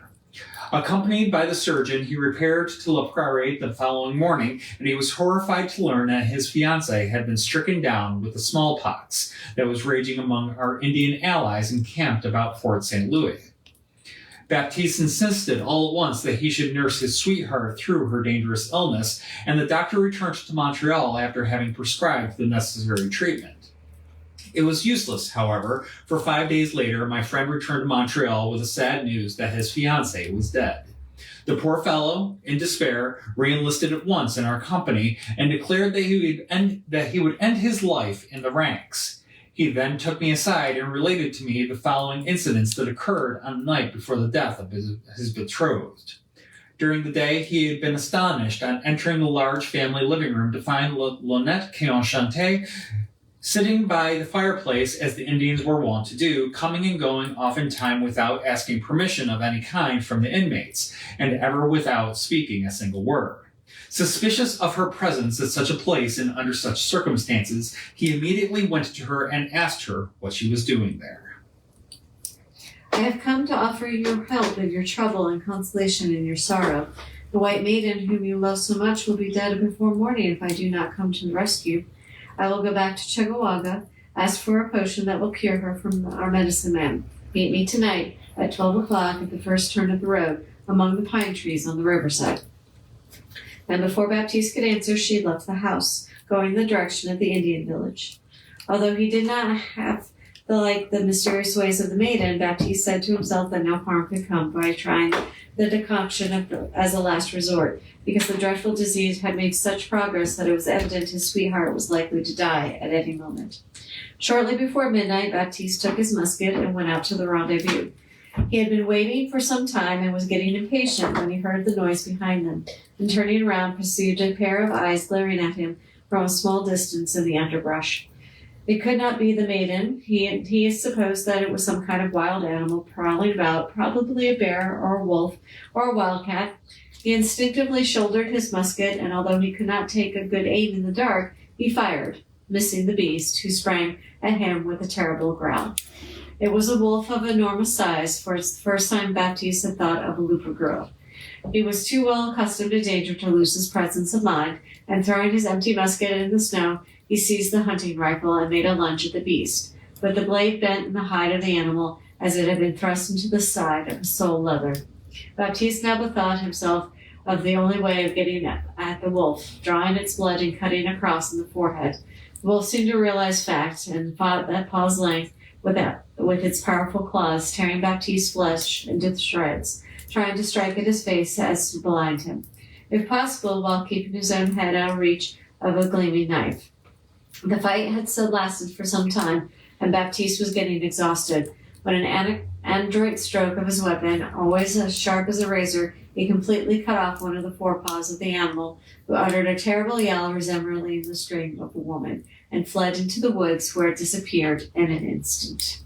Accompanied by the surgeon, he repaired to La Prairie the following morning, and he was horrified to learn that his fiancée had been stricken down with the smallpox that was raging among our Indian allies encamped about Fort St. Louis. Baptiste insisted all at once that he should nurse his sweetheart through her dangerous illness, and the doctor returned to Montreal after having prescribed the necessary treatment. It was useless, however, for 5 days later my friend returned to Montreal with the sad news that his fiancée was dead. The poor fellow, in despair, re-enlisted at once in our company and declared that he would end his life in the ranks. He then took me aside and related to me the following incidents that occurred on the night before the death of his betrothed. During the day, he had been astonished on entering the large family living room to find La Lorgnette Enchantée sitting by the fireplace as the Indians were wont to do, coming and going oftentimes without asking permission of any kind from the inmates, and ever without speaking a single word. Suspicious of her presence at such a place and under such circumstances, he immediately went to her and asked her what she was doing there. I have come to offer you your help in your trouble and consolation in your sorrow. The white maiden whom you love so much will be dead before morning if I do not come to the rescue. I will go back to Chattawanga, ask for a potion that will cure her from our medicine man. Meet me tonight at 12 o'clock at the first turn of the road among the pine trees on the riverside. And before Baptiste could answer, she had left the house, going in the direction of the Indian village. Although he did not have the mysterious ways of the maiden, Baptiste said to himself that no harm could come by trying the decoction as a last resort, because the dreadful disease had made such progress that it was evident his sweetheart was likely to die at any moment. Shortly before midnight, Baptiste took his musket and went out to the rendezvous. He had been waiting for some time and was getting impatient when he heard the noise behind them, and turning around perceived a pair of eyes glaring at him from a small distance in the underbrush. It could not be the maiden. He supposed that it was some kind of wild animal prowling about, probably a bear or a wolf or a wildcat. He instinctively shouldered his musket, and although he could not take a good aim in the dark, he fired, missing the beast, who sprang at him with a terrible growl. It was a wolf of enormous size, for it's the first time Baptiste had thought of a loup-garou. He was too well accustomed to danger to lose his presence of mind, and throwing his empty musket in the snow, he seized the hunting rifle and made a lunge at the beast, but the blade bent in the hide of the animal as it had been thrust into the side of a sole leather. Baptiste now bethought himself of the only way of getting at the wolf, drawing its blood and cutting across in the forehead. The wolf seemed to realize fact, and fought at paw's length with its powerful claws, tearing Baptiste's flesh into shreds, trying to strike at his face as to blind him, if possible, while keeping his own head out of reach of a gleaming knife. The fight had still lasted for some time, and Baptiste was getting exhausted, when an adroit stroke of his weapon, always as sharp as a razor, he completely cut off one of the forepaws of the animal, who uttered a terrible yell resembling the scream of a woman, and fled into the woods, where it disappeared in an instant.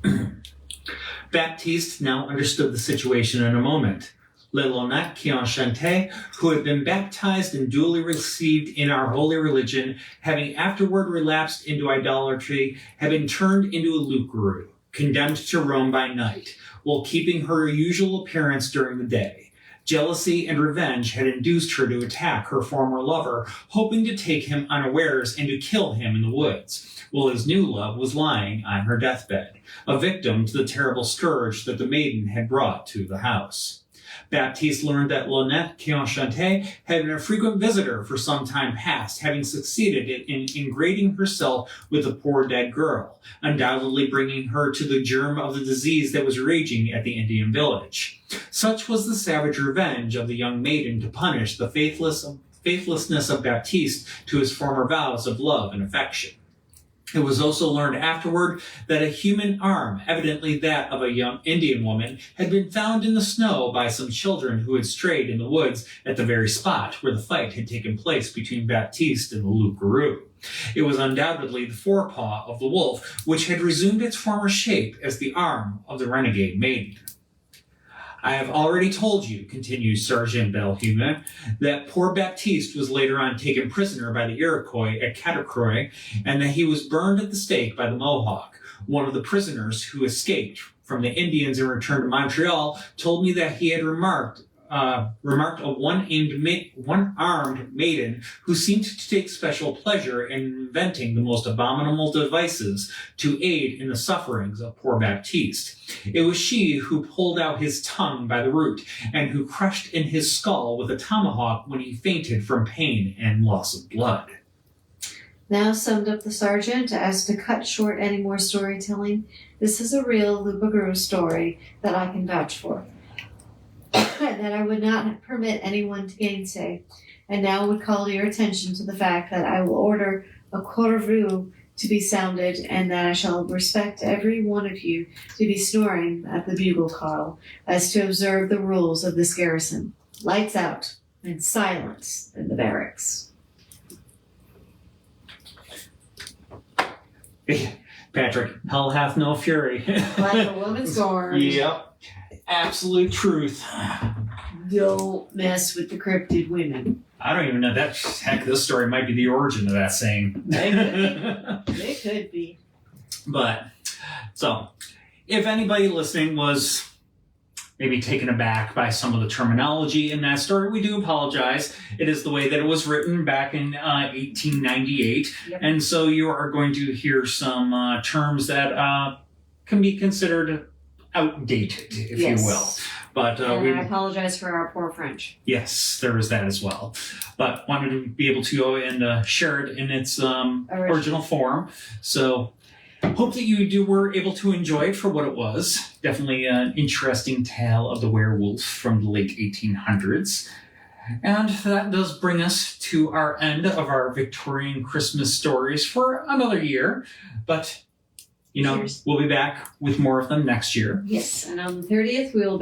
Baptiste now understood the situation in a moment. Le Lonette qui Enchanté, who had been baptized and duly received in our holy religion, having afterward relapsed into idolatry, had been turned into a loup-garou, condemned to roam by night, while keeping her usual appearance during the day. Jealousy and revenge had induced her to attack her former lover, hoping to take him unawares and to kill him in the woods, while his new love was lying on her deathbed, a victim to the terrible scourge that the maiden had brought to the house. Baptiste learned that Lonette qui Enchanté had been a frequent visitor for some time past, having succeeded in ingratiating herself with the poor dead girl, undoubtedly bringing her to the germ of the disease that was raging at the Indian village. Such was the savage revenge of the young maiden to punish the faithlessness of Baptiste to his former vows of love and affection. It was also learned afterward that a human arm, evidently that of a young Indian woman, had been found in the snow by some children who had strayed in the woods at the very spot where the fight had taken place between Baptiste and the loup-garou. It was undoubtedly the forepaw of the wolf, which had resumed its former shape as the arm of the renegade maiden. I have already told you, continued Sergeant Belhume, that poor Baptiste was later on taken prisoner by the Iroquois at Catacroix, and that he was burned at the stake by the Mohawk. One of the prisoners who escaped from the Indians and returned to Montreal told me that he had remarked a one-armed maiden who seemed to take special pleasure in inventing the most abominable devices to aid in the sufferings of poor Baptiste. It was she who pulled out his tongue by the root, and who crushed in his skull with a tomahawk when he fainted from pain and loss of blood. Now summed up the sergeant, as to cut short any more storytelling, this is a real loup-garou story that I can vouch for, that I would not permit anyone to gainsay, and now would call your attention to the fact that I will order a couvre-feu to be sounded, and that I shall respect every one of you to be snoring at the bugle call, as to observe the rules of this garrison. Lights out, and silence in the barracks. Patrick, hell hath no fury. Like a woman scorned. Yep. Absolute truth. Don't mess with the cryptid women. I don't even know that. Heck, this story might be the origin of that saying. It could be. But, so, if anybody listening was maybe taken aback by some of the terminology in that story, we do apologize. It is the way that it was written back in 1898. Yep. And so you are going to hear some terms that can be considered outdated, if you will. But I apologize for our poor French. Yes, there is that as well. But wanted to be able to go and share it in its original form. So hope that you were able to enjoy it for what it was. Definitely an interesting tale of the werewolf from the late 1800s. And that does bring us to our end of our Victorian Christmas stories for another year. But cheers. We'll be back with more of them next year. Yes, and on the 30th, we will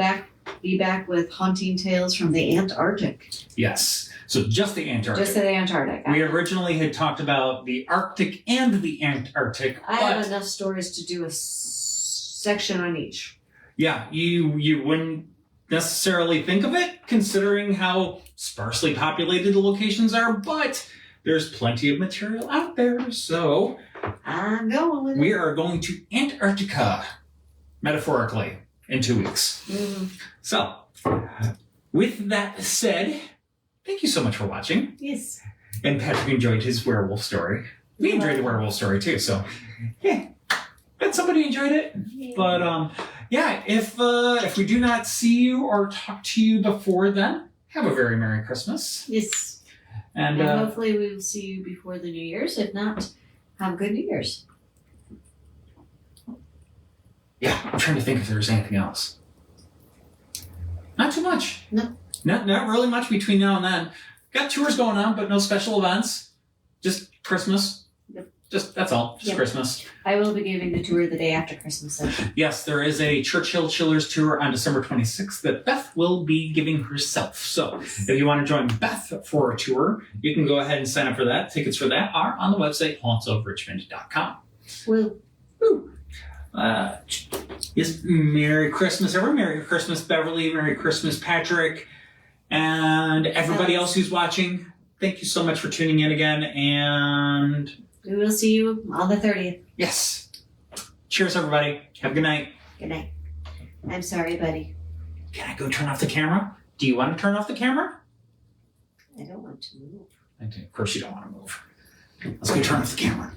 be back with haunting tales from the Antarctic. Yes, so just the Antarctic. Just the Antarctic. We originally had talked about the Arctic and the Antarctic. I have enough stories to do a section on each. Yeah, you wouldn't necessarily think of it, considering how sparsely populated the locations are, but there's plenty of material out there, so I'm going with it. We are going to Antarctica, metaphorically, in 2 weeks. Mm-hmm. So, with that said, thank you so much for watching. Yes. And Patrick enjoyed his werewolf story. We enjoyed the werewolf story too, so yeah. But somebody enjoyed it. Yeah. But if we do not see you or talk to you before then, have a very Merry Christmas. Yes. And hopefully we will see you before the New Year's. If not, have a good New Year's. Yeah, I'm trying to think if there's anything else. Not too much. No. Not really much between now and then. Got tours going on, but no special events. Just Christmas. Yep. That's all. Just Christmas. I will be giving the tour the day after Christmas. Yes, there is a Churchill Chillers tour on December 26th that Beth will be giving herself. So if you want to join Beth for a tour, you can go ahead and sign up for that. Tickets for that are on the website hauntsofrichmond.com. Woo. Woo. Yes, Merry Christmas, everyone. Merry Christmas, Beverly. Merry Christmas, Patrick. And everybody else who's watching. Thank you so much for tuning in again. And We will see you on the 30th. yes. Cheers, everybody. Have a good night. Good night. I'm sorry, buddy. Can I go turn off the camera? Do you want to turn off the camera? I don't want to move. Of course you don't want to move. Let's go turn off the camera.